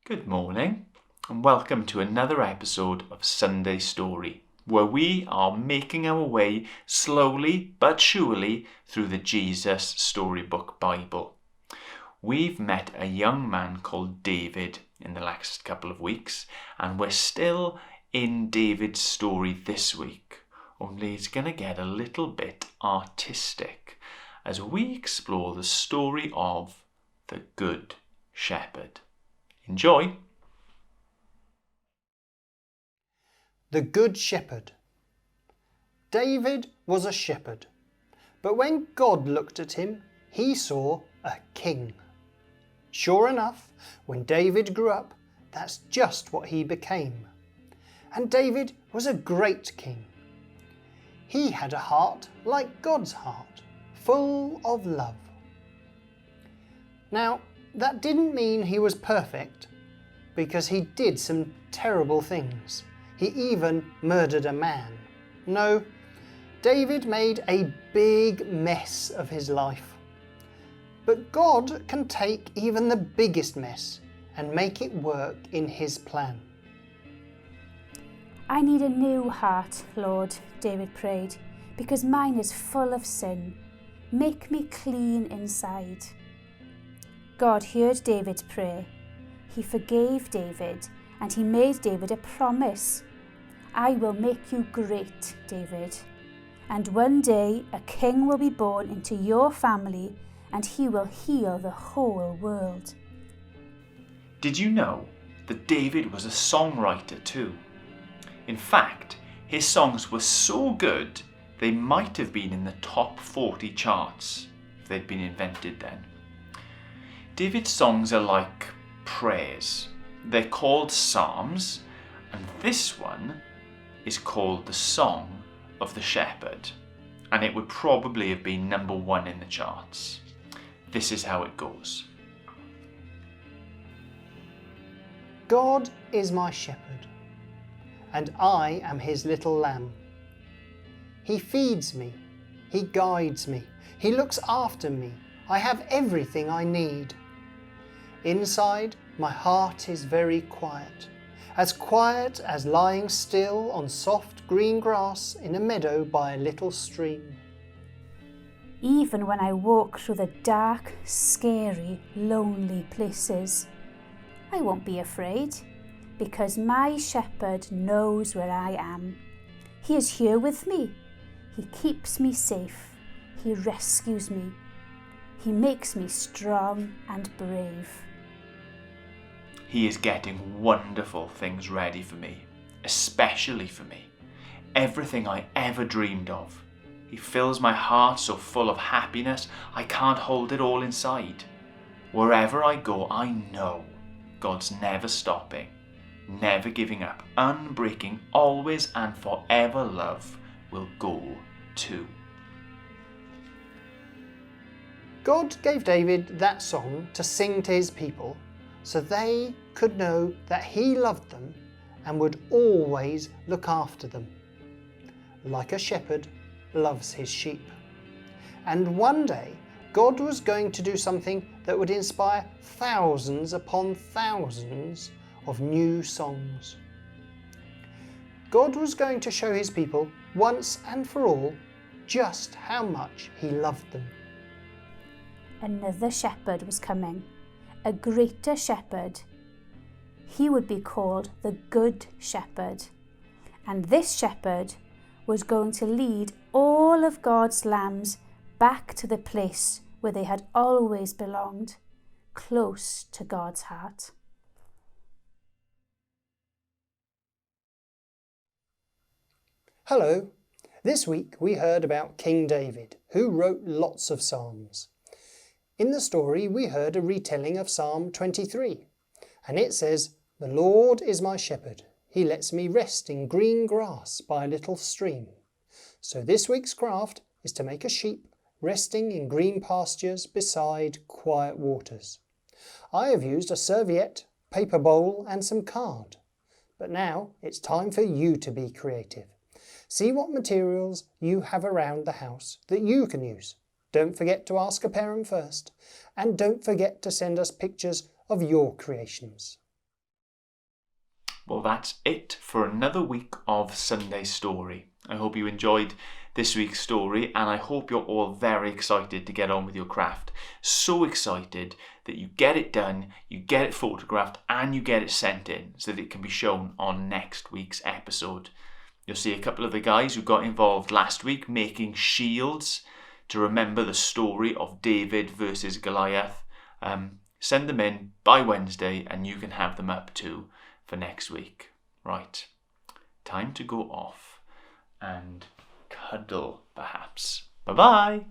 Good morning and welcome to another episode of Sunday Story, where we are making our way slowly but surely through the Jesus Storybook Bible. We've met a young man called David in the last couple of weeks, and we're still in David's story this week, only it's going to get a little bit artistic as we explore the story of the Good Shepherd. Enjoy! The Good Shepherd. David was a shepherd, but when God looked at him, he saw a king. Sure enough, when David grew up, that's just what he became. And David was a great king. He had a heart like God's heart, full of love. Now, that didn't mean he was perfect, because he did some terrible things. He even murdered a man. No, David made a big mess of his life. But God can take even the biggest mess and make it work in his plan. I need a new heart, Lord, David prayed, because mine is full of sin. Make me clean inside. God heard David's prayer. He forgave David and he made David a promise. I will make you great, David. And one day a king will be born into your family and he will heal the whole world. Did you know that David was a songwriter too? In fact, his songs were so good they might have been in the top 40 charts if they'd been invented then. David's songs are like prayers. They're called psalms, and this one is called the Song of the Shepherd, and it would probably have been number 1 in the charts. This is how it goes. God is my shepherd, and I am his little lamb. He feeds me, he guides me, he looks after me. I have everything I need. Inside, my heart is very quiet as lying still on soft green grass in a meadow by a little stream. Even when I walk through the dark, scary, lonely places, I won't be afraid, because my shepherd knows where I am. He is here with me. He keeps me safe. He rescues me. He makes me strong and brave. He is getting wonderful things ready for me, especially for me. Everything I ever dreamed of. He fills my heart so full of happiness, I can't hold it all inside. Wherever I go, I know God's never stopping, never giving up, unbreaking, always and forever love will go too. God gave David that song to sing to his people so they could know that he loved them and would always look after them, like a shepherd loves his sheep. And one day, God was going to do something that would inspire thousands upon thousands of new songs. God was going to show his people once and for all just how much he loved them. Another shepherd was coming, a greater shepherd. He would be called the Good Shepherd. And this shepherd was going to lead all of God's lambs back to the place where they had always belonged, close to God's heart. Hello. This week we heard about King David, who wrote lots of psalms. In the story we heard a retelling of Psalm 23, and it says, "The Lord is my shepherd. He lets me rest in green grass by a little stream." So this week's craft is to make a sheep resting in green pastures beside quiet waters. I have used a serviette, paper bowl and some card. But now it's time for you to be creative. See what materials you have around the house that you can use. Don't forget to ask a parent first, and don't forget to send us pictures of your creations. well, that's it for another week of Sunday Story. I hope you enjoyed this week's story, and I hope you're all very excited to get on with your craft. So excited that you get it done, you get it photographed, and you get it sent in so that it can be shown on next week's episode. You'll see a couple of the guys who got involved last week making shields to remember the story of David versus Goliath. Send them in by Wednesday and you can have them up too for next week. Right, time to go off and cuddle perhaps. Bye-bye.